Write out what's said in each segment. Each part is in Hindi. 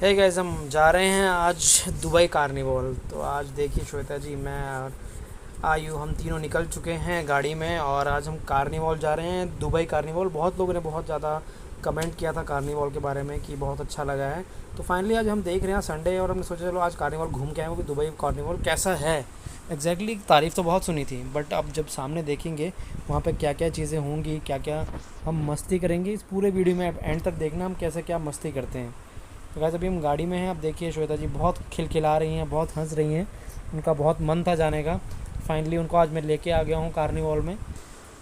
हे गाइस, हम जा रहे हैं आज दुबई कार्निवल। तो आज देखिए श्वेता जी, मैं और आयु हम तीनों निकल चुके हैं गाड़ी में और आज हम कार्निवल जा रहे हैं, दुबई कार्निवल। बहुत लोगों ने बहुत ज़्यादा कमेंट किया था कार्निवल के बारे में कि बहुत अच्छा लगा है। तो फाइनली आज हम देख रहे हैं संडे और हमने सोचा चलो आज कार्निवल घूम के आए, वो भी दुबई कार्निवल कैसा है। एग्जैक्टली तारीफ़ तो बहुत सुनी थी, बट अब जब सामने देखेंगे वहाँ पे क्या क्या चीज़ें होंगी, क्या क्या हम मस्ती करेंगे, इस पूरे वीडियो में एंड तक देखना हम कैसे क्या मस्ती करते हैं। तो गाइस अभी हम गाड़ी में हैं। अब देखिए श्वेता जी बहुत खिलखिला रही हैं, बहुत हंस रही हैं, उनका बहुत मन था जाने का। फाइनली उनको आज मैं लेके आ गया हूँ कार्निवल में।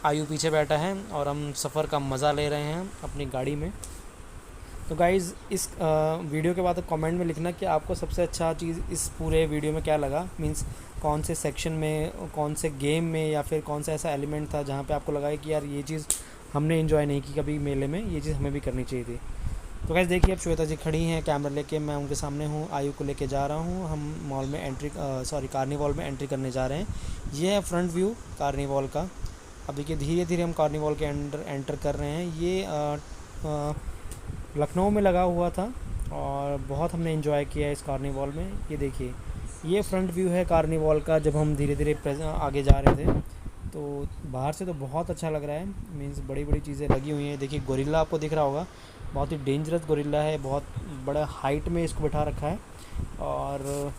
आयु पीछे बैठा है और हम सफ़र का मज़ा ले रहे हैं अपनी गाड़ी में। तो गाइज़ इस वीडियो के बाद कमेंट में लिखना कि आपको सबसे अच्छा चीज़ इस पूरे वीडियो में क्या लगा। मींस कौन से सेक्शन में, कौन से गेम में, या फिर कौन सा ऐसा एलिमेंट था जहाँ पे आपको लगा कि यार ये चीज़ हमने एंजॉय नहीं की कभी मेले में, ये चीज़ हमें भी करनी चाहिए थी। तो गाइस देखिए अब श्वेता जी खड़ी हैं कैमरा लेके, मैं उनके सामने हूँ, आयु को लेके जा रहा हूँ। हम मॉल में कार्निवल में एंट्री करने जा रहे हैं। ये है फ्रंट व्यू कार्निवल का। अब देखिए धीरे धीरे हम कार्निवल के अंदर एंटर कर रहे हैं। ये लखनऊ में लगा हुआ था और बहुत हमने एंजॉय किया है इस कार्निवल में। ये देखिए ये फ्रंट व्यू है कार्निवल का जब हम धीरे धीरे आगे जा रहे थे। तो बाहर से तो बहुत अच्छा लग रहा है, मीन्स बड़ी बड़ी चीज़ें लगी हुई हैं। देखिए गोरिल्ला आपको दिख रहा होगा, बहुत ही डेंजरस गोरिल्ला है, बहुत बड़ा हाइट में इसको बैठा रखा है। और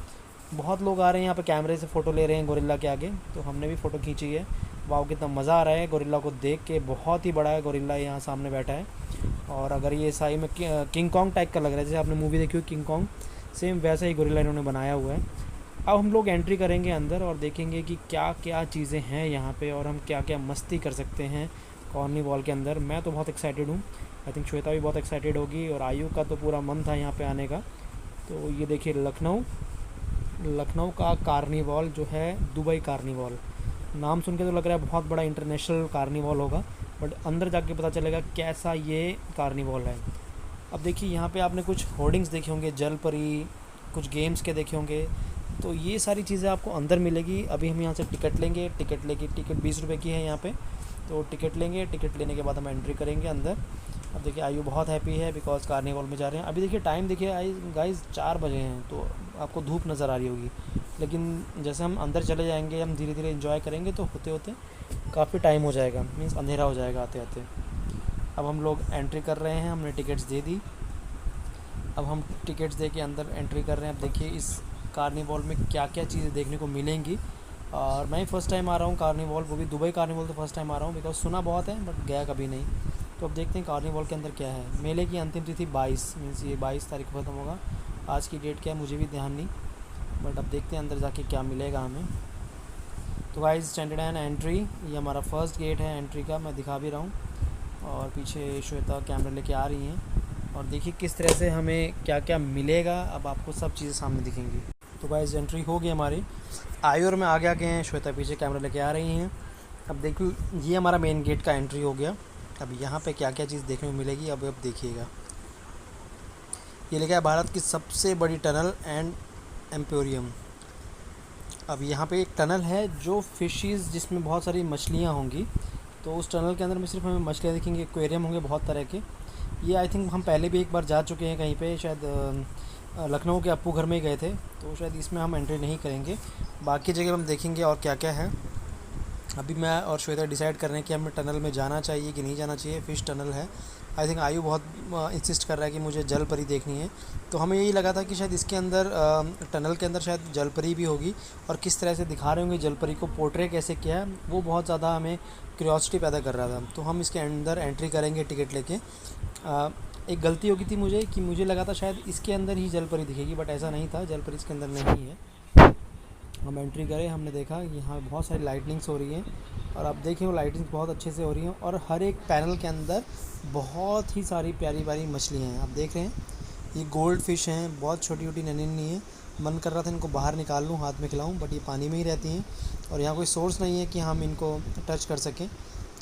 बहुत लोग आ रहे हैं यहाँ पे कैमरे से फ़ोटो ले रहे हैं गोरिल्ला के आगे, तो हमने भी फ़ोटो खींची है। वाह कितना मज़ा आ रहा है गोरिल्ला को देख के, बहुत ही बड़ा है गोरिल्ला यहाँ सामने बैठा है। और अगर ये सही में किंग कॉन्ग टाइप का लग रहा है, जैसे आपने मूवी देखी हो किंग कॉन्ग, सेम वैसा ही गोरिल्ला इन्होंने बनाया हुआ है। अब हम लोग एंट्री करेंगे अंदर और देखेंगे कि क्या क्या चीज़ें हैं यहाँ पे और हम क्या क्या मस्ती कर सकते हैं कार्निवल के अंदर। मैं तो बहुत एक्साइटेड हूँ, आई थिंक श्वेता भी बहुत एक्साइटेड होगी और आयु का तो पूरा मन था यहाँ पे आने का। तो ये देखिए लखनऊ का कार्निवल जो है दुबई कार्निवल, नाम सुन के तो लग रहा है बहुत बड़ा इंटरनेशनल कार्निवल होगा, बट अंदर जाके पता चलेगा कैसा ये कार्निवल है। अब देखिए यहाँ पे आपने कुछ होर्डिंग्स देखे होंगे, जल परी, कुछ गेम्स के देखे होंगे, तो ये सारी चीज़ें आपको अंदर मिलेगी। अभी हम यहाँ से टिकट लेंगे, टिकट 20 रुपये की है यहाँ पे। तो टिकट लेंगे, टिकट लेने के बाद हम एंट्री करेंगे अंदर। अब देखिए आयु बहुत हैप्पी है बिकॉज कार्निवल में जा रहे हैं। अभी देखिए टाइम देखिए गाइस 4 बजे हैं, तो आपको धूप नज़र आ रही होगी, लेकिन जैसे हम अंदर चले जाएंगे, हम धीरे धीरे एंजॉय करेंगे, तो होते होते काफ़ी टाइम हो जाएगा, मीन्स अंधेरा हो जाएगा आते आते। अब हम लोग एंट्री कर रहे हैं, हमने टिकट्स दे दी। अब हम टिकट्स दे के अंदर एंट्री कर रहे हैं। अब देखिए इस कार्निवल में क्या क्या चीज़ें देखने को मिलेंगी। और मैं फ़र्स्ट टाइम आ रहा हूँ कार्निवल, वो भी दुबई कार्निवल तो फर्स्ट टाइम आ रहा हूँ बिकॉज सुना बहुत है बट गया कभी नहीं। तो अब देखते हैं कार्निवल के अंदर क्या है। मेले की अंतिम तिथि 22, मीन्स ये 22 तारीख को ख़त्म होगा। आज की डेट क्या है मुझे भी ध्यान नहीं, बट अब देखते हैं अंदर जाके क्या मिलेगा हमें। तो गाइस स्टैंडर्ड एंड एंट्री, ये हमारा फर्स्ट गेट है एंट्री का, मैं दिखा भी रहा हूँ। और पीछे श्वेता कैमरा लेके आ रही हैं और देखिए किस तरह से हमें क्या क्या मिलेगा, अब आपको सब चीज़ें सामने दिखेंगी। तो गाइस एंट्री हो गई हमारी, आयु और मैं आगे आगे हैं, श्वेता पीछे कैमरा लेके आ रही हैं। अब देखिए ये हमारा मेन गेट का एंट्री हो गया। अब यहाँ पे क्या क्या चीज़ देखने को मिलेगी अब देखिएगा। ये लिखा है भारत की सबसे बड़ी टनल एंड एम्पोरियम। अब यहाँ पे एक टनल है जो फिशेस, जिसमें बहुत सारी मछलियाँ होंगी। तो उस टनल के अंदर में सिर्फ हमें मछलियाँ दिखेंगी, एक्वेरियम होंगे बहुत तरह के। ये आई थिंक हम पहले भी एक बार जा चुके हैं कहीं पे, शायद लखनऊ के अप्पू घर में ही गए थे, तो शायद इसमें हम एंट्री नहीं करेंगे। बाकी जगह हम देखेंगे और क्या क्या है। अभी मैं और श्वेता डिसाइड कर रहे हैं कि हमें टनल में जाना चाहिए कि नहीं जाना चाहिए। फ़िश टनल है, आई थिंक आयु बहुत इंसिस्ट कर रहा है कि मुझे जल परी देखनी है। तो हमें यही लगा था कि शायद इसके अंदर टनल के अंदर शायद जल परी भी होगी, और किस तरह से दिखा रहे होंगे जल परी को, पोर्ट्रे कैसे किया है, वो बहुत ज़्यादा हमें क्यूरियोसिटी पैदा कर रहा था। तो हम इसके अंदर एंट्री करेंगे टिकट लेके। एक गलती हो गई थी मुझे कि मुझे लगा था शायद इसके अंदर ही जल परी दिखेगी, बट ऐसा नहीं था, जल परी इसके अंदर नहीं है। हम एंट्री करें, हमने देखा यहाँ बहुत सारी लाइटनिंग्स हो रही हैं, और आप देखिए वो लाइटिंग्स बहुत अच्छे से हो रही हैं, और हर एक पैनल के अंदर बहुत ही सारी प्यारी प्यारी मछलियाँ हैं। आप देख रहे हैं ये गोल्ड फिश हैं, बहुत छोटी छोटी नन्ही नन्ही हैं। मन कर रहा था इनको बाहर निकाल लूँ, हाथ में खिलाऊँ, बट ये पानी में ही रहती हैं और यहाँ कोई सोर्स नहीं है कि हम इनको टच कर सकें।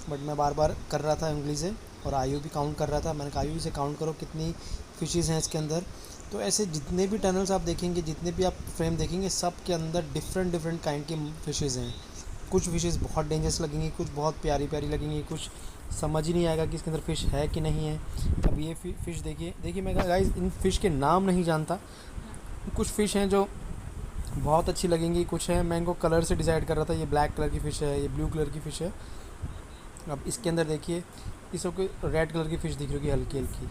बट मैं बार बार कर रहा था उंगली से, और आयु भी काउंट कर रहा था। मैंने कहा आयु से काउंट करो कितनी फ़िशेज़ हैं इसके अंदर। तो ऐसे जितने भी टनल्स आप देखेंगे, जितने भी आप फ्रेम देखेंगे, सब के अंदर डिफरेंट डिफरेंट काइंड की फ़िशेज़ हैं। कुछ फ़िशेज़ बहुत डेंजरस लगेंगी, कुछ बहुत प्यारी प्यारी लगेंगी, कुछ समझ ही नहीं आएगा कि इसके अंदर फ़िश है कि नहीं है। अब ये फ़िश देखिए मैं गाइस इन फ़िश के नाम नहीं जानता। कुछ फ़िश हैं जो बहुत अच्छी लगेंगी, कुछ है मैं इनको कलर से डिसाइड कर रहा था। ये ब्लैक कलर की फ़िश है, ये ब्लू कलर की फ़िश है। अब इसके अंदर देखिए इस सबको रेड कलर की फ़िश दिख रही होगी हल्की हल्की।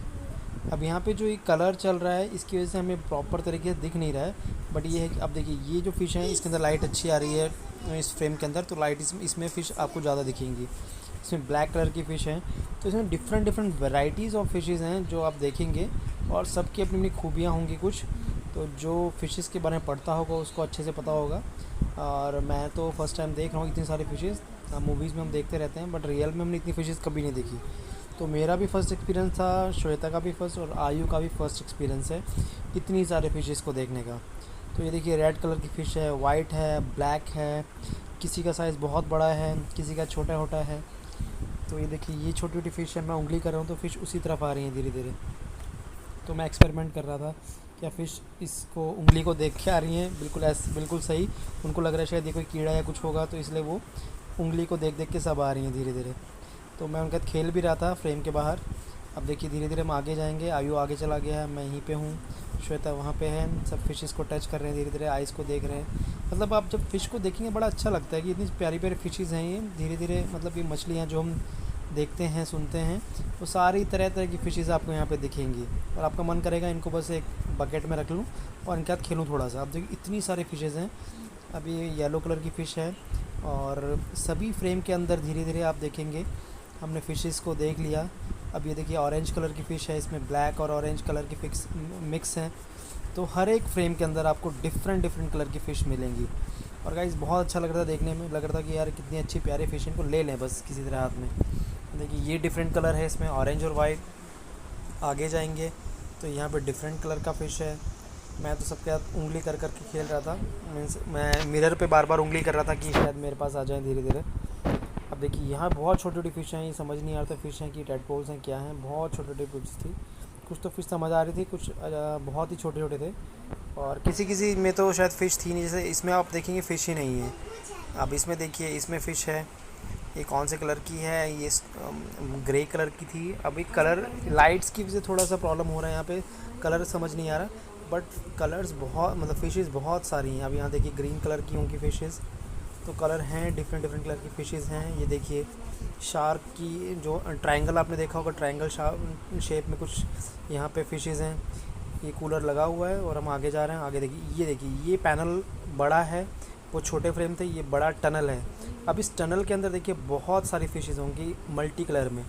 अब यहाँ पे जो ये कलर चल रहा है इसकी वजह से हमें प्रॉपर तरीके से दिख नहीं रहा है, बट ये है कि अब देखिए ये जो फ़िश है इसके अंदर लाइट अच्छी आ रही है इस फ्रेम के अंदर, तो लाइट इसमें फ़िश आपको ज़्यादा दिखेंगी। इसमें ब्लैक कलर की फ़िश है, तो इसमें different different varieties of fishes हैं जो आप देखेंगे, और सबकी अपनी अपनी खूबियाँ होंगी कुछ। तो जो फ़िशेज़ के बारे में पढ़ता होगा उसको अच्छे से पता होगा। और मैं तो फर्स्ट टाइम देख रहा हूँ इतनी सारी फ़िशेज़। मूवीज़ में हम देखते रहते हैं, बट रियल में हमने इतनी फ़िशेज़ कभी नहीं देखी। तो मेरा भी फ़र्स्ट एक्सपीरियंस था, श्वेता का भी फ़र्स्ट, और आयु का भी फ़र्स्ट एक्सपीरियंस है इतनी सारे फ़िशेज़ को देखने का। तो ये देखिए रेड कलर की फ़िश है, वाइट है, ब्लैक है, किसी का साइज़ बहुत बड़ा है, किसी का छोटा छोटा है। तो ये देखिए ये छोटी छोटी फ़िश है, मैं उंगली कर रहा हूँ तो फ़िश उसी तरफ आ रही है धीरे धीरे। तो मैं एक्सपेरिमेंट कर रहा था क्या फ़िश इसको उंगली को देख के आ रही हैं, बिल्कुल सही। उनको लग रहा है शायद ये कोई कीड़ा या कुछ होगा, तो इसलिए वो उंगली को देख देख के सब आ रही हैं धीरे धीरे। तो मैं उनके साथ खेल भी रहा था फ्रेम के बाहर। अब देखिए धीरे धीरे हम आगे जाएंगे। आयु आगे चला गया है, मैं यहीं पे हूँ, श्वेता वहाँ पे है। सब फ़िशेज़ को टच कर रहे हैं धीरे धीरे, आइज़ को देख रहे हैं। मतलब आप जब फ़िश को देखेंगे बड़ा अच्छा लगता है कि इतनी प्यारी प्यारी फ़िशेज़ हैं ये धीरे धीरे। मतलब ये मछलियाँ जो हम देखते हैं सुनते हैं वो सारी तरह तरह की फ़िशेज़ आपको यहाँ पे दिखेंगी, और आपका मन करेगा इनको बस एक बकेट में रख लूँ और इनके साथ खेलूँ थोड़ा सा। अब देखिए इतनी सारी फ़िशेज़ हैं। अब ये येलो कलर की फ़िश है, और सभी फ्रेम के अंदर धीरे धीरे आप देखेंगे हमने फ़िशेज़ को देख लिया। अब ये देखिए ऑरेंज कलर की फ़िश है, इसमें ब्लैक और ऑरेंज कलर की फिक्स मिक्स हैं। तो हर एक फ्रेम के अंदर आपको डिफरेंट डिफरेंट कलर की फ़िश मिलेंगी। और गाइस बहुत अच्छा लग रहा था देखने में, लग रहा था कि यार कितनी अच्छी प्यारी फ़िश, इनको ले लें बस किसी तरह हाथ में। देखिए ये डिफरेंट कलर है, इसमें ऑरेंज और वाइट। आगे जाएंगे तो यहाँ पे डिफरेंट कलर का फ़िश है। मैं तो सबके साथ उंगली कर के खेल रहा था, मीन्स मैं मिरर पे बार बार उंगली कर रहा था कि शायद मेरे पास आ जाए धीरे धीरे। अब देखिए यहाँ बहुत छोटी छोटी फ़िश हैं, ये समझ नहीं आ रहा था फ़िश हैं कि टेडपोल्स हैं क्या हैं। बहुत छोटी छोटी फ़िश थी, कुछ तो फ़िश समझ आ रही थी, कुछ बहुत ही छोटे छोटे थे, और किसी किसी में तो शायद फ़िश थी नहीं। जैसे इसमें आप देखेंगे फ़िश ही नहीं है। अब इसमें देखिए इसमें फ़िश है, ये कौन से कलर की है, ये ग्रे कलर की थी। अभी कलर लाइट्स की वजह से थोड़ा सा प्रॉब्लम हो रहा है यहाँ पे, कलर समझ नहीं आ रहा, बट कलर्स बहुत मतलब फ़िशेज़ बहुत सारी हैं। अब यहाँ देखिए ग्रीन कलर की होंगी फ़िशेज़, तो कलर हैं डिफरेंट डिफरेंट कलर की फ़िशेज़ हैं। ये देखिए शार्क की जो ट्रायंगल आपने देखा होगा, ट्रायंगल शेप में कुछ यहाँ पे फ़िशेज़ हैं। ये कूलर लगा हुआ है और हम आगे जा रहे हैं। आगे देखिए ये पैनल बड़ा है, वो छोटे फ्रेम थे, ये बड़ा टनल है। अब इस टनल के अंदर देखिए बहुत सारी फ़िशेज़ होंगी मल्टी कलर में,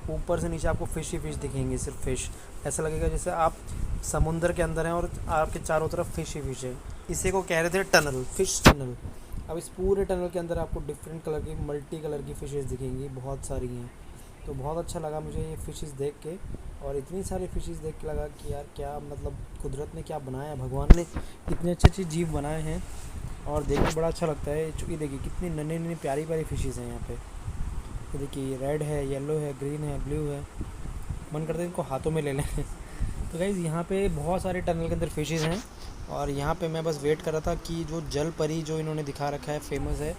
ऊपर से नीचे आपको फ़िश ही फ़िश दिखेंगी, सिर्फ फ़िश। ऐसा लगेगा जैसे आप समुंदर के अंदर हैं और आपके चारों तरफ फ़िश ही फ़िश है। इसी को कह रहे थे टनल, फ़िश टनल। अब इस पूरे टनल के अंदर आपको डिफरेंट कलर की मल्टी कलर की फ़िशेज़ दिखेंगी, बहुत सारी हैं। तो बहुत अच्छा लगा मुझे ये फ़िशेज़ देख के, और इतनी सारी फ़िशेज़ देख के लगा कि यार क्या मतलब कुदरत ने क्या बनाया, भगवान ने इतने अच्छे अच्छे जीव बनाए हैं, और देख के बड़ा अच्छा लगता है। ये देखिए कितनी नन्ही नन्ही प्यारी प्यारी फ़िशेज़ हैं यहाँ पे। ये देखिए ये रेड है, येलो है, ग्रीन है, ब्लू है, मन करता है इनको हाथों में ले लें। तो गाइज़ यहाँ पे बहुत सारे टनल के अंदर फ़िशेज़ हैं, और यहाँ पे मैं बस वेट कर रहा था कि जो जल परी जो इन्होंने दिखा रखा है फेमस है,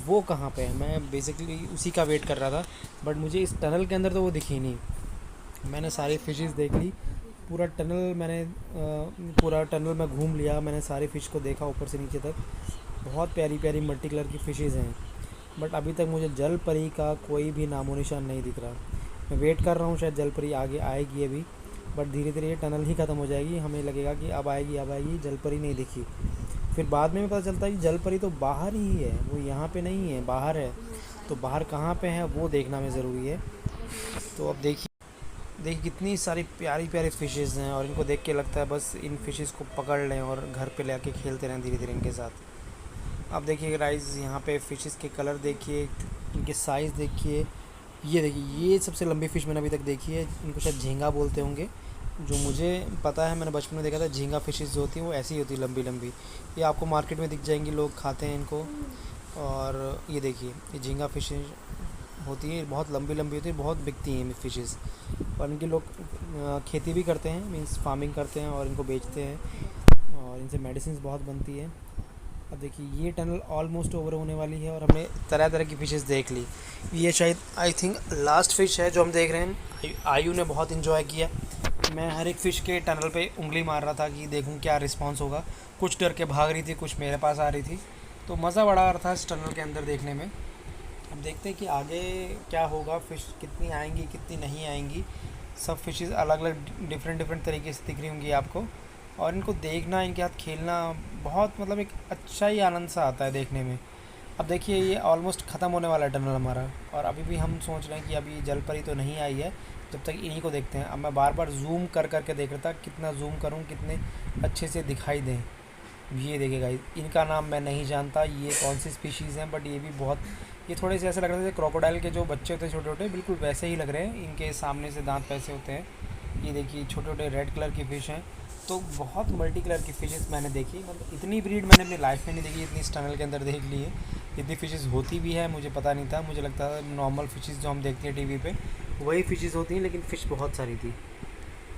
वो कहाँ पे है। मैं बेसिकली उसी का वेट कर रहा था, बट मुझे इस टनल के अंदर तो वो दिखी नहीं। मैंने सारी फ़िशेज़ देख ली, पूरा टनल में घूम लिया, मैंने सारी फ़िश को देखा ऊपर से नीचे तक। बहुत प्यारी प्यारी मल्टी कलर की फ़िशेज़ हैं, बट अभी तक मुझे जल परी का कोई भी नामो निशान नहीं दिख रहा। मैं वेट कर रहा हूँ शायद जल परी आगे आएगी अभी, बट धीरे धीरे ये टनल ही ख़त्म हो जाएगी, हमें लगेगा कि अब आएगी, जल परी नहीं दिखी। फिर बाद में पता चलता है कि जल परी तो बाहर ही है, वो यहाँ पे नहीं है, बाहर है। तो बाहर कहाँ पे है वो देखना में ज़रूरी है। तो अब देखिए कितनी सारी प्यारी प्यारी फ़िशेज़ हैं, और इनको देख के लगता है बस इन फ़िशेज़ को पकड़ लें और घर पे ले आके खेलते रहें धीरे धीरे इनके साथ। अब देखिए गाइस यहाँ पे फ़िशेज़ के कलर देखिए, इनके साइज़ देखिए। ये देखिए ये सबसे लंबी फ़िश मैंने अभी तक देखी है, इनको शायद झींगा बोलते होंगे। जो मुझे पता है, मैंने बचपन में देखा था झींगा फ़िशेज़ जो होती हैं वो ऐसी ही होती है, लंबी लंबी। ये आपको मार्केट में दिख जाएंगी, लोग खाते हैं इनको। और ये देखिए ये झींगा फ़िशेज़ होती है, बहुत लंबी लंबी होती है, बहुत बिकती हैं फ़िशेज़। और इनके लोग खेती भी करते हैं, मीन्स फार्मिंग करते हैं और इनको बेचते हैं, और इनसे मेडिसिन बहुत बनती है। अब देखिए ये टनल ऑलमोस्ट ओवर होने वाली है और हमने तरह तरह की फ़िशेस देख ली। ये शायद आई थिंक लास्ट फ़िश है जो हम देख रहे हैं। आयु ने बहुत इन्जॉय किया। मैं हर एक फ़िश के टनल पे उंगली मार रहा था कि देखूं क्या रिस्पांस होगा। कुछ डर के भाग रही थी, कुछ मेरे पास आ रही थी, तो मज़ा बड़ा आ रहा था इस टनल के अंदर देखने में। अब देखते हैं कि आगे क्या होगा, फ़िश कितनी आएंगी कितनी नहीं आएंगी। सब फिशेस अलग अलग डिफरेंट डिफरेंट तरीके से दिख रही होंगी आपको, और इनको देखना, इनके साथ खेलना बहुत मतलब एक अच्छा ही आनंद सा आता है देखने में। अब देखिए ये ऑलमोस्ट ख़त्म होने वाला है टनल हमारा, और अभी भी हम सोच रहे हैं कि अभी जल परी तो नहीं आई है, जब तक इन्हीं को देखते हैं। अब मैं बार बार जूम कर करके देख रहा था, कितना जूम करूं कितने अच्छे से दिखाई दें। ये देखिएगा, इनका नाम मैं नहीं जानता ये कौन सी स्पीशीज़ हैं, बट ये भी बहुत, ये थोड़े से ऐसे लग रहे थे क्रोकोडाइल के जो बच्चे होते हैं छोटे छोटे, बिल्कुल वैसे ही लग रहे हैं। इनके सामने से दांत वैसे होते हैं। ये देखिए छोटे छोटे रेड कलर की फ़िश हैं। तो बहुत मल्टी कलर की फ़िशेस मैंने देखी, मतलब इतनी ब्रीड मैंने अपनी लाइफ में नहीं देखी, इतनी इस टनल के अंदर देख ली है। इतनी फ़िशेस होती भी है मुझे पता नहीं था, मुझे लगता था नॉर्मल फ़िशेस जो हम देखते हैं टीवी पे वही फ़िशेस होती हैं, लेकिन फ़िश बहुत सारी थी।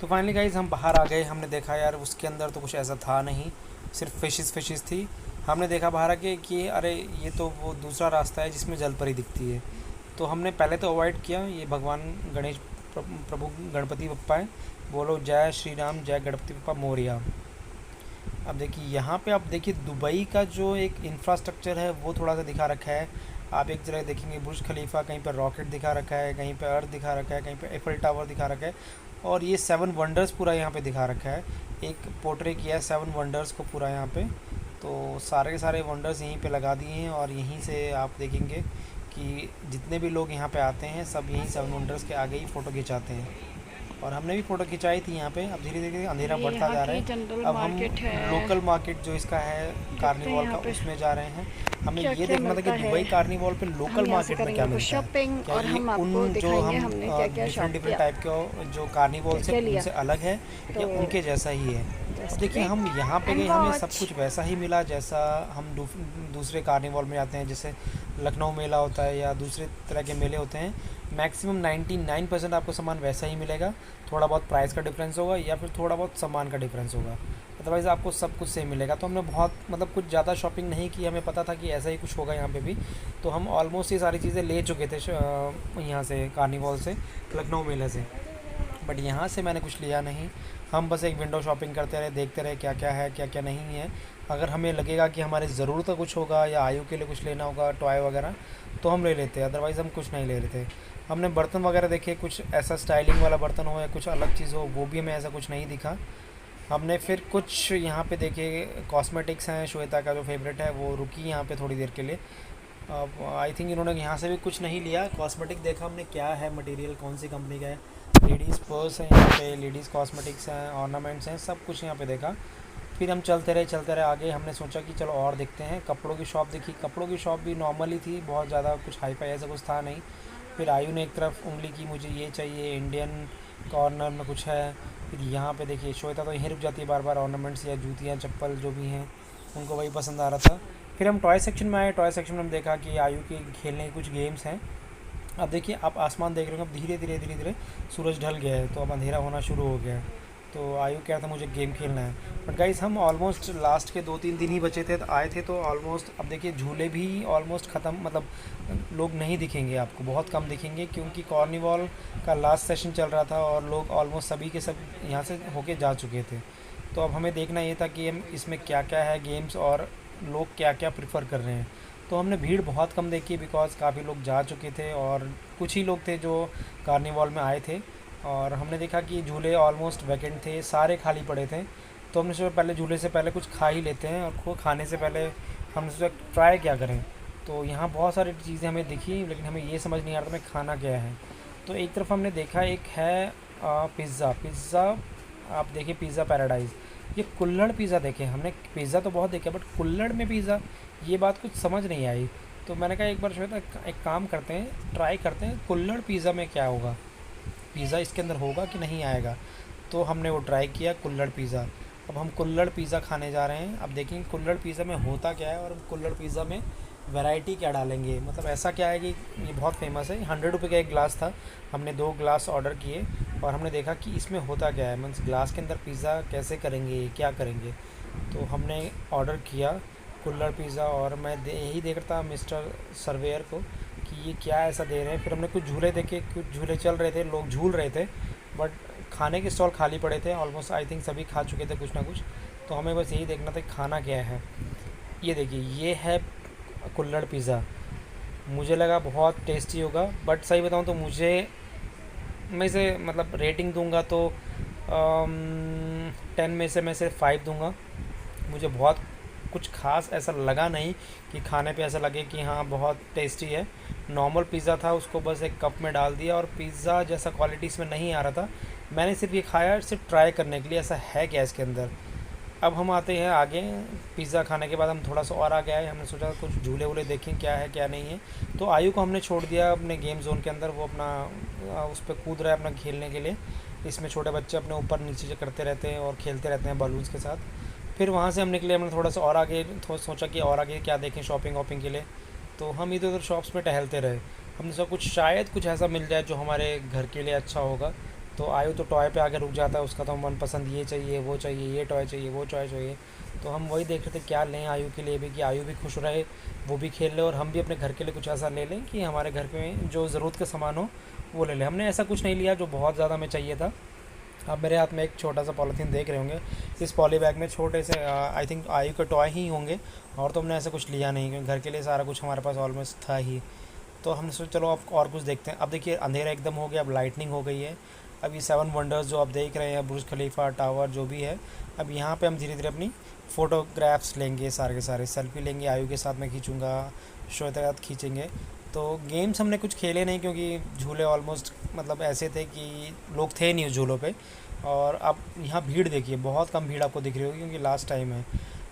तो फाइनली गाइज हम बाहर आ गए। हमने देखा यार उसके अंदर तो कुछ ऐसा था नहीं, सिर्फ फ़िशेस थी। हमने देखा बाहर आके कि अरे ये तो वो दूसरा रास्ता है जिसमें जल परी दिखती है। तो हमने पहले तो अवॉइड किया। ये भगवान गणेश प्रभु गणपति बप्पा है, बोलो जय श्री राम जय गणपति बप्पा मोरिया। अब देखिए यहाँ पे, आप देखिए दुबई का जो एक इंफ्रास्ट्रक्चर है वो थोड़ा सा दिखा रखा है। आप एक जगह देखेंगे बुर्ज खलीफा, कहीं पर रॉकेट दिखा रखा है, कहीं पर अर्थ दिखा रखा है, कहीं पर एफिल टावर दिखा रखा है, और ये 7 वंडर्स पूरा यहाँ पे दिखा रखा है। एक पोर्ट्रे किया है 7 वंडर्स को पूरा यहाँ पे। तो सारे के सारे वंडर्स यहीं पे लगा दिए हैं, और यहीं से आप देखेंगे कि जितने भी लोग यहाँ पे आते हैं सब यहीं 7 वंडर्स के आगे ही फ़ोटो खिंचाते हैं। और हमने भी फ़ोटो खिंचाई थी यहाँ पे। अब धीरे धीरे अंधेरा ये बढ़ता यहाँ जा रहा की है। जनरल अब हम मार्केट है। लोकल मार्केट जो इसका है कार्निवॉल का, यहाँ पे उसमें जा रहे हैं। हमें क्या ये क्या देखना था कि मिलता है। दुबई कार्निवॉल पे हम लोकल यहाँ से मार्केट में क्या करेंगे कुछ मिलता है। शॉपिंग क्या और ये हम आपको उन जो दिखाएंगे हम हमने क्या क्या शॉप डिफरेंट डिफरेंट किया, टाइप के जो कार्निवॉल क्या से क्या लिया। उनसे अलग है, या तो उनके जैसा ही है। अब जस्ट देखिए हम वेट यहाँ पे एंड गए, हमें सब वॉच। कुछ वैसा ही मिला जैसा हम दूसरे कार्निवॉल में जाते हैं। जैसे लखनऊ मेला होता है या दूसरे तरह के मेले होते हैं, मैक्सिमम 99% आपको सामान वैसा ही मिलेगा। थोड़ा बहुत प्राइस का डिफरेंस होगा या फिर थोड़ा बहुत सामान का डिफरेंस होगा, अदरवाइज़ आपको सब कुछ सेम मिलेगा। तो हमने बहुत मतलब कुछ ज़्यादा शॉपिंग नहीं की, हमें पता था कि ऐसा ही कुछ होगा यहाँ पे भी। तो हम ऑलमोस्ट ये सारी चीज़ें ले चुके थे यहाँ से कार्निवॉल से, लखनऊ मेले से। बट यहाँ से मैंने कुछ लिया नहीं। हम बस एक विंडो शॉपिंग करते रहे, देखते रहे क्या क्या है क्या क्या नहीं है। अगर हमें लगेगा कि हमारी ज़रूरत का कुछ होगा या आयु के लिए कुछ लेना होगा टॉय वगैरह, तो हम ले लेते हैं, अदरवाइज़ हम कुछ नहीं ले लेते। हमने बर्तन वगैरह देखे, कुछ ऐसा स्टाइलिंग वाला बर्तन हो या कुछ अलग चीज़ हो, वो भी हमें ऐसा कुछ नहीं दिखा। हमने फिर कुछ यहाँ पे देखे कॉस्मेटिक्स हैं, श्वेता का जो फेवरेट है, वो रुकी यहाँ पे थोड़ी देर के लिए। अब आई थिंक इन्होंने यहाँ से भी कुछ नहीं लिया। कॉस्मेटिक देखा हमने क्या है मटेरियल, कौन सी कंपनी का है। लेडीज़ पर्स हैं यहाँ पे, लेडीज़ कॉस्मेटिक्स हैं, ऑर्नामेंट्स हैं, सब कुछ यहाँ पे देखा। फिर हम चलते रहे आगे। हमने सोचा कि चलो और देखते हैं। कपड़ों की शॉप देखी, कपड़ों की शॉप भी नॉर्मल ही थी, बहुत ज़्यादा कुछ हाई फाई ऐसा कुछ था नहीं। फिर आयु ने एक तरफ उंगली की, मुझे ये चाहिए, इंडियन कॉर्नर में कुछ है। फिर यहाँ पे देखिए श्वेता तो यहीं रुक जाती है बार बार, ऑर्नामेंट्स या जूतियाँ चप्पल जो भी हैं उनको वही पसंद आ रहा था। फिर हम टॉय सेक्शन में आए। टॉय सेक्शन में हम देखा कि आयु के खेलने के कुछ गेम्स हैं। अब देखिए आप आसमान देख रहे हो, अब धीरे धीरे सूरज ढल गया है, तो अब अंधेरा होना शुरू हो गया है। तो आयु कह रहा था मुझे गेम खेलना है। बट गाइस हम ऑलमोस्ट लास्ट के 2-3 दिन ही बचे थे, तो आए थे, तो ऑलमोस्ट अब देखिए झूले भी ऑलमोस्ट ख़त्म, मतलब लोग नहीं दिखेंगे आपको, बहुत कम दिखेंगे, क्योंकि कार्निवॉल का लास्ट सेशन चल रहा था और लोग ऑलमोस्ट सभी के सब यहाँ से होके जा चुके थे। तो अब हमें देखना ये था कि हम इसमें क्या क्या है गेम्स और लोग क्या क्या प्रेफर कर रहे हैं। तो हमने भीड़ बहुत कम देखी, बिकॉज़ काफ़ी लोग जा चुके थे और कुछ ही लोग थे जो कार्निवॉल में आए थे। और हमने देखा कि झूले ऑलमोस्ट वैकेंट थे, सारे खाली पड़े थे। तो हमने सोचा पहले झूले से पहले कुछ खा ही लेते हैं, और को खाने से पहले हमने सोचा ट्राई क्या करें। तो यहाँ बहुत सारी चीज़ें हमें दिखी, लेकिन हमें ये समझ नहीं आ रहा था हमें खाना क्या है। तो एक तरफ हमने देखा, एक है पिज़्ज़ा। आप देखिए पिज़्ज़ा पैराडाइज़, ये कुल्हड़ पिज़्ज़ा देखे हमने। पिज़्ज़ा तो बहुत देखे, बट कुल्हड़ में पिज़्ज़ा, ये बात कुछ समझ नहीं आई। तो मैंने कहा एक बार श्वेता एक काम करते हैं, ट्राई करते हैं कुल्हड़ पिज़्ज़ा में क्या होगा, पिज़्ज़ा इसके अंदर होगा कि नहीं आएगा। तो हमने वो ट्राई किया कुल्हड़ पिज़्ज़ा। अब हम कुल्हड़ पिज़्ज़ा खाने जा रहे हैं। अब देखेंगे कुल्हड़ पिज़्ज़ा में होता क्या है, और कुल्हड़ पिज़्ज़ा में वैरायटी क्या डालेंगे। मतलब ऐसा क्या है कि ये बहुत फेमस है, 100 रुपये का एक गिलास था। हमने 2 गिलास ऑर्डर किए और हमने देखा कि इसमें होता क्या है, मीन्स गिलास के अंदर पिज़्ज़ा कैसे करेंगे, क्या करेंगे। तो हमने ऑर्डर किया कुल्हड़ पिज़्ज़ा, और मैं यही देख रहा था मिस्टर सर्वेयर को कि ये क्या ऐसा दे रहे हैं। फिर हमने कुछ झूले देखे, कुछ झूले चल रहे थे, लोग झूल रहे थे, बट खाने के स्टॉल खाली पड़े थे ऑलमोस्ट, आई थिंक सभी खा चुके थे कुछ ना कुछ। तो हमें बस यही देखना था कि खाना क्या है। ये देखिए, ये है कुल्हड़ पिज़्ज़ा। मुझे लगा बहुत टेस्टी होगा, बट सही बताऊँ तो मैं इसे मतलब रेटिंग दूंगा तो 10 में से मैं सिर्फ 5 दूंगा। मुझे बहुत कुछ खास ऐसा लगा नहीं कि खाने पे ऐसा लगे कि हाँ बहुत टेस्टी है। नॉर्मल पिज़्ज़ा था, उसको बस एक कप में डाल दिया और पिज़्ज़ा जैसा क्वालिटी इसमें नहीं आ रहा था। मैंने सिर्फ ये खाया सिर्फ ट्राई करने के लिए, ऐसा है क्या इसके अंदर। अब हम आते हैं आगे। पिज़्ज़ा खाने के बाद हम थोड़ा सा और आगे आए, हमने सोचा कुछ झूले वूले देखें क्या है क्या नहीं है। तो आयु को हमने छोड़ दिया अपने गेम जोन के अंदर, वो अपना उस पर कूद रहा है अपना खेलने के लिए। इसमें छोटे बच्चे अपने ऊपर नीचे करते रहते हैं और खेलते रहते हैं बलून्स के साथ। फिर वहाँ से हम निकले, हमने थोड़ा सा और आगे सोचा कि और आगे क्या देखें शॉपिंग वॉपिंग के लिए। तो हम इधर उधर शॉप्स में टहलते रहे। हमने सोचा कुछ शायद कुछ ऐसा मिल जाए जो हमारे घर के लिए अच्छा होगा। तो आयु तो टॉय पे आके रुक जाता है, उसका तो मनपसंद ये चाहिए वो चाहिए, ये टॉय चाहिए वो टॉय चाहिए। तो हम वही देख रहे थे क्या लें आयु के लिए भी, कि आयु भी खुश रहे, वो भी खेल ले और हम भी अपने घर के लिए कुछ ऐसा ले लें कि हमारे घर पे जो ज़रूरत का सामान हो वो ले लें। हमने ऐसा कुछ नहीं लिया जो बहुत ज़्यादा हमें चाहिए था। आप मेरे हाथ में एक छोटा सा पॉलीथीन देख रहे होंगे, इस पॉली बैग में छोटे से आई थिंक आयु के टॉय ही होंगे, और तो हमने ऐसा कुछ लिया नहीं क्योंकि घर के लिए सारा कुछ हमारे पास ऑलमोस्ट था ही। तो हमने सोचा चलो अब और कुछ देखते हैं। अब देखिए अंधेरा एकदम हो गया, अब लाइटनिंग हो गई है। अब ये 7 वंडर्स जो आप देख रहे हैं, बुर्ज खलीफा टावर जो भी है, अब यहाँ पे हम धीरे धीरे अपनी फ़ोटोग्राफ्स लेंगे, सारे के सारे सेल्फी लेंगे। आयु के साथ मैं खींचूँगा, श्वेता के साथ खींचेंगे। तो गेम्स हमने कुछ खेले नहीं क्योंकि झूले ऑलमोस्ट मतलब ऐसे थे कि लोग थे नहीं उस झूलों पे। और अब यहाँ भीड़ देखिए, बहुत कम भीड़ आपको दिख रही होगी क्योंकि लास्ट टाइम है।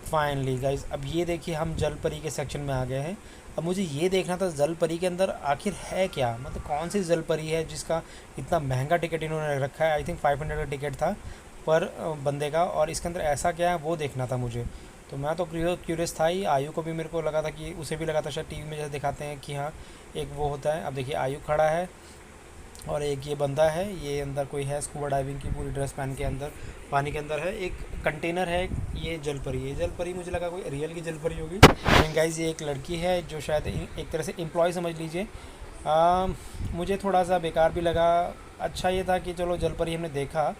फाइनली गाइज, अब ये देखिए हम जल परी के सेक्शन में आ गए हैं। अब मुझे ये देखना था जल परी के अंदर आखिर है क्या, मतलब कौन सी जल परी है जिसका इतना महंगा टिकट इन्होंने रखा है। आई थिंक 500 का टिकट था पर बंदे का, और इसके अंदर ऐसा क्या है वो देखना था मुझे। तो मैं तो क्यूरियस था ही, आयु को भी मेरे को लगा था कि उसे भी लगा था शायद टीवी में जैसे दिखाते हैं कि हाँ एक वो होता है। अब देखिए आयु खड़ा है और एक ये बंदा है, ये अंदर कोई है स्कूबा डाइविंग की पूरी ड्रेस पहन के अंदर पानी के अंदर है। एक कंटेनर है, ये जल परी है। जल परी मुझे लगा कोई रियल की जल परी होगी, लेकिन गाइस ये एक लड़की है जो शायद एक तरह से एम्प्लॉय समझ लीजिए। मुझे थोड़ा सा बेकार भी लगा। अच्छा ये था कि चलो जल परी हमने देखा,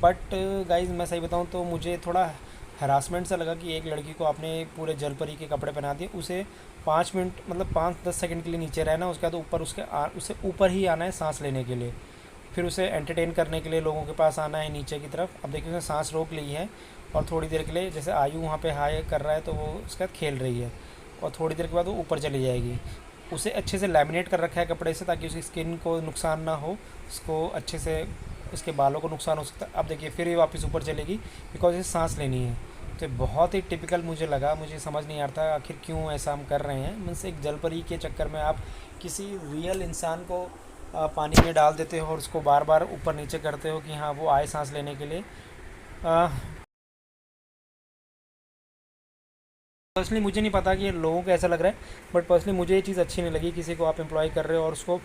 बट गाइस मैं सही बताऊँ तो मुझे थोड़ा हरासमेंट सा लगा कि एक लड़की को आपने पूरे जल परी के कपड़े पहना दिए, उसे 5 मिनट मतलब 5-10 सेकंड के लिए नीचे रहना, उसके बाद ऊपर उससे ऊपर ही आना है सांस लेने के लिए, फिर उसे एंटरटेन करने के लिए लोगों के पास आना है नीचे की तरफ। अब देखिए उसने सांस रोक ली है और थोड़ी देर के लिए जैसे आयु वहाँ पे हाई कर रहा है तो वो उसके बाद खेल रही है, और थोड़ी देर के बाद वो ऊपर चली जाएगी। उसे अच्छे से लैमिनेट कर रखा है कपड़े से ताकि उसकी स्किन को नुकसान ना हो, उसको अच्छे से उसके बालों को नुकसान हो सकता है। अब देखिए फिर ये वापस ऊपर चलेगी बिकॉज इसे सांस लेनी है। तो बहुत ही टिपिकल मुझे लगा, मुझे समझ नहीं आता आखिर क्यों ऐसा हम कर रहे हैं। मीन्स एक जलपरी के चक्कर में आप किसी रियल इंसान को पानी में डाल देते हो और उसको बार बार ऊपर नीचे करते हो कि हाँ वो आए सांस लेने के लिए। पर्सनली मुझे नहीं पता कि लोगों को ऐसा लग रहा है, बट पर्सनली मुझे ये चीज़ अच्छी नहीं लगी। किसी को आप एम्प्लॉय कर रहे हो और उसको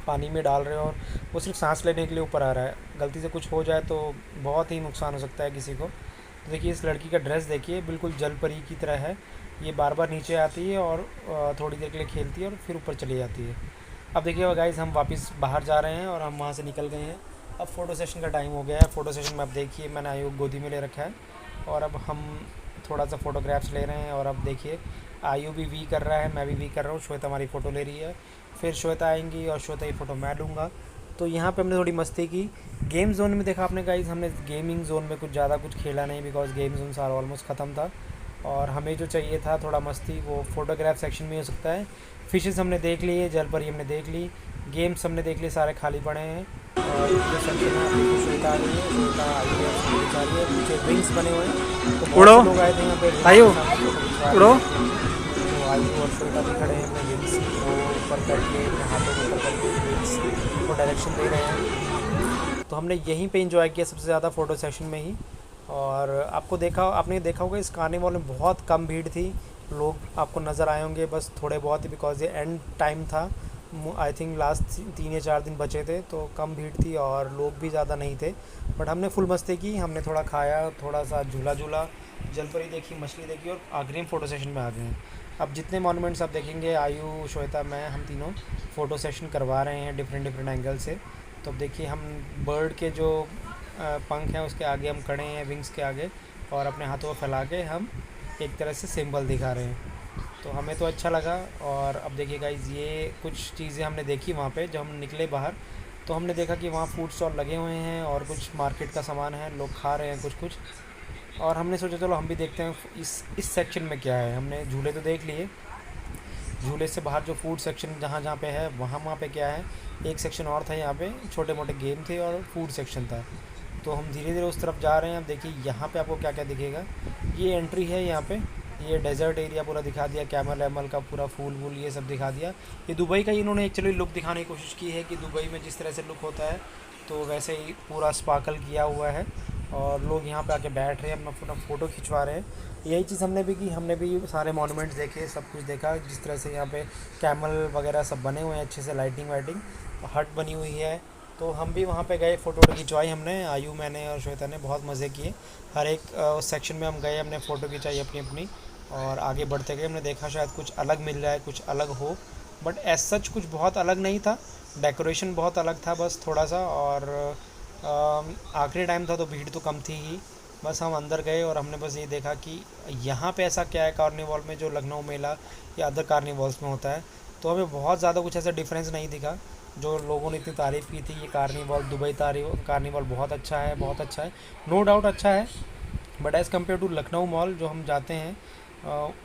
पानी में डाल रहे हो और वो सिर्फ सांस लेने के लिए ऊपर आ रहा है, गलती से कुछ हो जाए तो बहुत ही नुकसान हो सकता है किसी को। तो देखिए इस लड़की का ड्रेस देखिए, बिल्कुल जल परी की तरह है। ये बार बार नीचे आती है और थोड़ी देर के लिए खेलती है और फिर ऊपर चली जाती है। अब देखिए गाइस हम वापस बाहर जा रहे हैं और हम वहाँ से निकल गए हैं। अब फ़ोटो सेशन का टाइम हो गया है। फ़ोटो सेशन में अब देखिए मैंने आयु गोदी में ले रखा है और अब हम थोड़ा सा फ़ोटोग्राफ्स ले रहे हैं। और अब देखिए आयु भी वी कर रहा है, मैं भी वी कर रहा हूँ, श्वेता हमारी फ़ोटो ले रही है, फिर श्वेता आएंगी और श्वेता की फ़ोटो मैं लूँगा। तो यहाँ पे हमने थोड़ी मस्ती की। गेम जोन में देखा आपने गाइस, हमने गेमिंग जोन में कुछ ज़्यादा कुछ खेला नहीं बिकॉज गेम जोन सारा ऑलमोस्ट ख़त्म था और हमें जो चाहिए था थोड़ा मस्ती वो फ़ोटोग्राफ सेक्शन में हो सकता है। फिशेस हमने देख लिए, जल परी हमने देख ली, गेम्स हमने देख लिए, सारे खाली पड़े हैं। और जो सेक्शन है आपको श्वेता आ रही है, श्वेता आई है, आ रही है, पीछे विंग्स बने हुए हैं तो बहुत से लोग आए थे यहाँ पे आयु उड़ो। तो आयु और श्वेता भी खड़े हैं अपने विंग्स को ऊपर करके, अपने हाथों को ऊपर करके विंग्स को डायरेक्शन दे रहे हैं। तो हमने यहीं पे एंजॉय किया सबसे ज़्यादा फ़ोटो सेशन में ही। और आपने देखा होगा इस कार्निवल में बहुत कम भीड़ थी, लोग आपको नज़र आए होंगे बस थोड़े बहुत ही बिकॉज ये एंड टाइम था आई थिंक लास्ट 3 या 4 दिन बचे थे, तो कम भीड़ थी और लोग भी ज़्यादा नहीं थे। बट हमने फुल मस्ती की, हमने थोड़ा खाया, थोड़ा सा झूला झूला, जलपरी देखी, मछली देखी और आखिरी में फ़ोटो सेशन में आ गए हैं। अब जितने मॉन्यूमेंट्स आप देखेंगे, आयु, श्वेता, मैं, हम तीनों फ़ोटो सेशन करवा रहे हैं डिफरेंट डिफरेंट एंगल से। तो अब देखिए हम बर्ड के जो पंख हैं उसके आगे हम खड़े हैं, विंग्स के आगे, और अपने हाथों को फैला के हम एक तरह से सिंबल दिखा रहे हैं। तो हमें तो अच्छा लगा। और अब देखिए गाइज़, ये कुछ चीज़ें हमने देखी वहाँ पे जब हम निकले बाहर। तो हमने देखा कि वहाँ फूड स्टॉल लगे हुए हैं और कुछ मार्केट का सामान है, लोग खा रहे हैं कुछ कुछ। और हमने सोचा चलो हम भी देखते हैं इस सेक्शन में क्या है। हमने झूले तो देख लिए, झूले से बाहर जो फूड सेक्शन जहाँ जहाँ पे है वहाँ पे क्या है, एक सेक्शन और था, यहाँ पे छोटे मोटे गेम थे और फूड सेक्शन था। तो हम धीरे धीरे उस तरफ जा रहे हैं। अब देखिए यहाँ पे आपको क्या क्या दिखेगा। ये एंट्री है यहाँ पे, ये डेजर्ट एरिया पूरा दिखा दिया, कैमल एमल का पूरा फूल वूल ये सब दिखा दिया। ये दुबई का इन्होंने एक्चुअली लुक दिखाने की कोशिश की है कि दुबई में जिस तरह से लुक होता है तो वैसे ही पूरा स्पार्कल किया हुआ है। और लोग यहाँ पे आके बैठ रहे हैं, अपना फ़ोटो खिंचवा रहे हैं। यही चीज़ हमने भी की, हमने भी सारे मॉन्यूमेंट्स देखे, सब कुछ देखा। जिस तरह से यहाँ पे कैमल वगैरह सब बने हुए हैं, अच्छे से लाइटिंग वाइटिंग, हट बनी हुई है। तो हम भी वहाँ पे गए, फ़ोटो खिंचवाई हमने, आयु, मैंने और श्वेता ने बहुत मज़े किए। हर एक सेक्शन में हम गए, हमने फ़ोटो खिंचाई अपनी अपनी और आगे बढ़ते गए। हमने देखा शायद कुछ अलग मिल जाए, कुछ अलग हो, बट एज सच कुछ बहुत अलग नहीं था। डेकोरेशन बहुत अलग था बस थोड़ा सा। और आखिरी टाइम था तो भीड़ तो कम थी ही। बस हम अंदर गए और हमने बस ये देखा कि यहाँ पे ऐसा क्या है कार्निवल में जो लखनऊ मेला या अदर कार्निवल्स में होता है। तो हमें बहुत ज़्यादा कुछ ऐसा डिफरेंस नहीं दिखा जो लोगों ने इतनी तारीफ़ की थी। ये कार्निवल, दुबई कार्निवल बहुत अच्छा है, बहुत अच्छा है, नो डाउट अच्छा है। But as compare to Lucknow mall जो हम जाते हैं,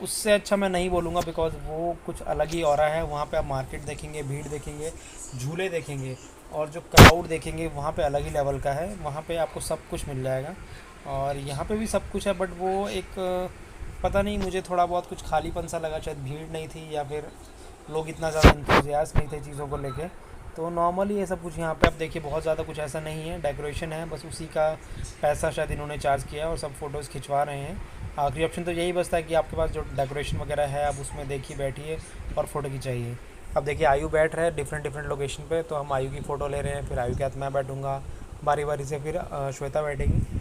उससे अच्छा मैं नहीं बोलूँगा, बिकॉज़ वो कुछ अलग ही ऑरा है। वहाँ पे आप मार्केट देखेंगे, भीड़ देखेंगे, झूले देखेंगे और जो क्राउड देखेंगे वहाँ पे अलग ही लेवल का है। वहाँ पे आपको सब कुछ मिल जाएगा और यहाँ पे भी सब कुछ है। बट वो एक पता नहीं, मुझे थोड़ा बहुत कुछ खालीपन सा लगा, शायद भीड़ नहीं थी या फिर लोग इतना ज़्यादा इंथुजियास्ट नहीं थे चीज़ों को लेके। तो नॉर्मली ये सब कुछ यहाँ पे आप देखिए बहुत ज़्यादा कुछ ऐसा नहीं है। डेकोरेशन है बस, उसी का पैसा शायद इन्होंने चार्ज किया और सब फ़ोटोज़ खिंचवा रहे हैं। आखिरी ऑप्शन तो यही बचता है कि आपके पास जो डेकोरेशन वगैरह है आप उसमें देखिए, बैठिए और फ़ोटो खिंचाइए। अब देखिए आयु बैठ रहा है डिफरेंट डिफरेंट लोकेशन पे, तो हम आयु की फ़ोटो ले रहे हैं, फिर आयु के हाथ मैं बैठूँगा, बारी बारी से फिर श्वेता बैठेगी।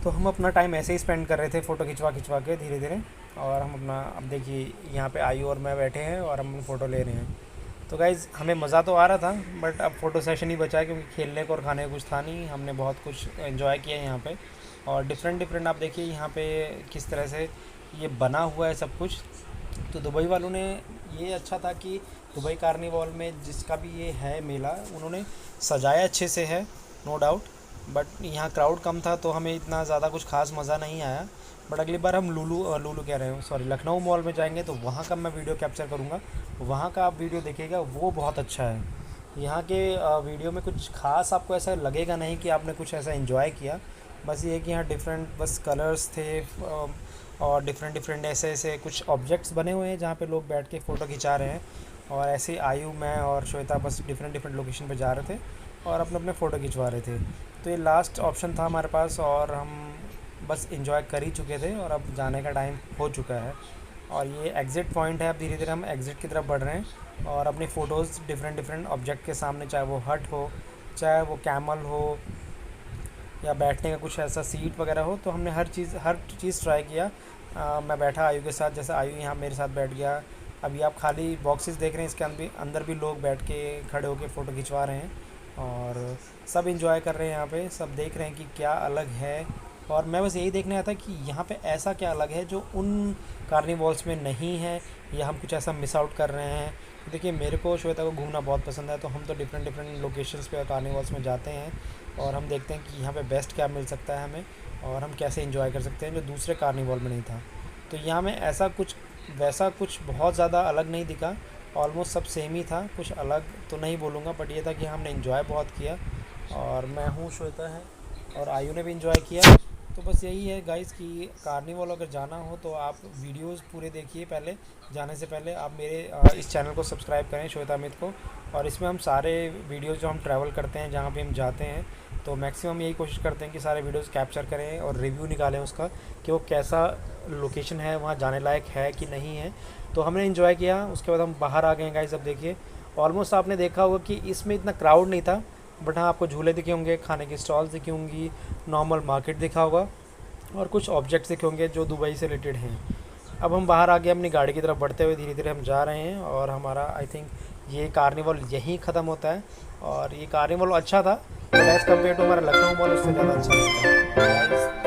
तो हम अपना टाइम ऐसे ही स्पेंड कर रहे थे फ़ोटो खिंचवा खिंचवा के धीरे धीरे। और हम अपना, अब देखिए यहाँ पे आयु और मैं बैठे हैं और हम फ़ोटो ले रहे हैं। तो गाइज़ हमें मज़ा तो आ रहा था, बट अब फ़ोटो सेशन ही बचा है क्योंकि खेलने को और खाने को कुछ था नहीं। हमने बहुत कुछ एंजॉय किया है यहाँ पे। और डिफरेंट डिफरेंट आप देखिए यहाँ पे किस तरह से ये बना हुआ है सब कुछ। तो दुबई वालों ने ये अच्छा था कि दुबई कार्निवल में जिसका भी ये है मेला, उन्होंने सजाया अच्छे से है, नो डाउट। बट यहाँ क्राउड कम था तो हमें इतना ज़्यादा कुछ खास मज़ा नहीं आया। बट अगली बार हम लुलु कह रहे हो, सॉरी, लखनऊ मॉल में जाएंगे तो वहाँ का मैं वीडियो कैप्चर करूँगा। वहाँ का आप वीडियो देखिएगा, वो बहुत अच्छा है। यहाँ के वीडियो में कुछ खास आपको ऐसा लगेगा नहीं कि आपने कुछ ऐसा एंजॉय किया। बस ये है कि यहाँ डिफरेंट बस कलर्स थे और डिफरेंट डिफरेंट ऐसे ऐसे कुछ ऑब्जेक्ट्स बने हुए हैं जहाँ पे लोग बैठ के फ़ोटो खिंचा रहे हैं। और ऐसे ही आयु, मैं और श्वेता बस डिफरेंट डिफरेंट लोकेशन पे जा रहे थे और अपने अपने फ़ोटो खिंचवा रहे थे। तो ये लास्ट ऑप्शन था हमारे पास और हम बस इंजॉय कर ही चुके थे और अब जाने का टाइम हो चुका है। और ये एग्ज़िट पॉइंट है, अब धीरे धीरे हम एग्ज़िट की तरफ बढ़ रहे हैं और अपनी फ़ोटोज़ डिफरेंट डिफरेंट ऑब्जेक्ट के सामने, चाहे वो हट हो, चाहे वो कैमल हो या बैठने का कुछ ऐसा सीट वगैरह हो, तो हमने हर चीज़ ट्राई किया। मैं बैठा आयु के साथ, जैसे आयु यहाँ मेरे साथ बैठ गया। अभी आप खाली बॉक्सेस देख रहे हैं, इसके अंदर भी लोग बैठ के खड़े होकर फ़ोटो खिंचवा रहे हैं और सब इंजॉय कर रहे हैं यहाँ पे, सब देख रहे हैं कि क्या अलग है। और मैं बस यही देखने आया था कि यहाँ पे ऐसा क्या अलग है जो उन कार्निवल्स में नहीं है, या हम कुछ ऐसा मिस आउट कर रहे हैं। देखिए मेरे को, श्वेता को घूमना बहुत पसंद है, तो हम तो डिफरेंट डिफरेंट लोकेशंस पे कार्निवल्स में जाते हैं और हम देखते हैं कि यहाँ पे बेस्ट क्या मिल सकता है हमें और हम कैसे एंजॉय कर सकते हैं जो दूसरे कार्निवल में नहीं था। तो यहाँ में ऐसा कुछ वैसा कुछ बहुत ज़्यादा अलग नहीं दिखा, ऑलमोस्ट सब सेम ही था। कुछ अलग तो नहीं बोलूँगा, बट ये था कि हमने इन्जॉय बहुत किया और मैं हूँ, श्वेता है और आयु ने भी इन्जॉय किया। तो बस यही है गाइस कि कार्निवल अगर जाना हो तो आप वीडियोस पूरे देखिए। पहले जाने से पहले आप मेरे इस चैनल को सब्सक्राइब करें, श्वेता अमित को। और इसमें हम सारे वीडियोस जो हम ट्रैवल करते हैं, जहाँ पे हम जाते हैं, तो मैक्सिमम यही कोशिश करते हैं कि सारे वीडियोस कैप्चर करें और रिव्यू निकालें उसका कि वो कैसा लोकेशन है, वहाँ जाने लायक है कि नहीं है। तो हमने इन्जॉय किया, उसके बाद हम बाहर आ गए गाइस। अब देखिए ऑलमोस्ट आपने देखा होगा कि इसमें इतना क्राउड नहीं था, बट हाँ आपको झूले दिखे होंगे, खाने की स्टॉल्स दिखी होंगी, नॉर्मल मार्केट दिखा होगा और कुछ ऑब्जेक्ट्स दिखे होंगे जो दुबई से रिलेटेड हैं। अब हम बाहर आगे अपनी गाड़ी की तरफ बढ़ते हुए धीरे धीरे हम जा रहे हैं और हमारा आई थिंक ये कार्निवल यहीं ख़त्म होता है। और ये कार्निवल अच्छा था, बट एज़ कम्पेयर टू हमारा लखनऊ मॉल उससे ज़्यादा अच्छा नहीं था।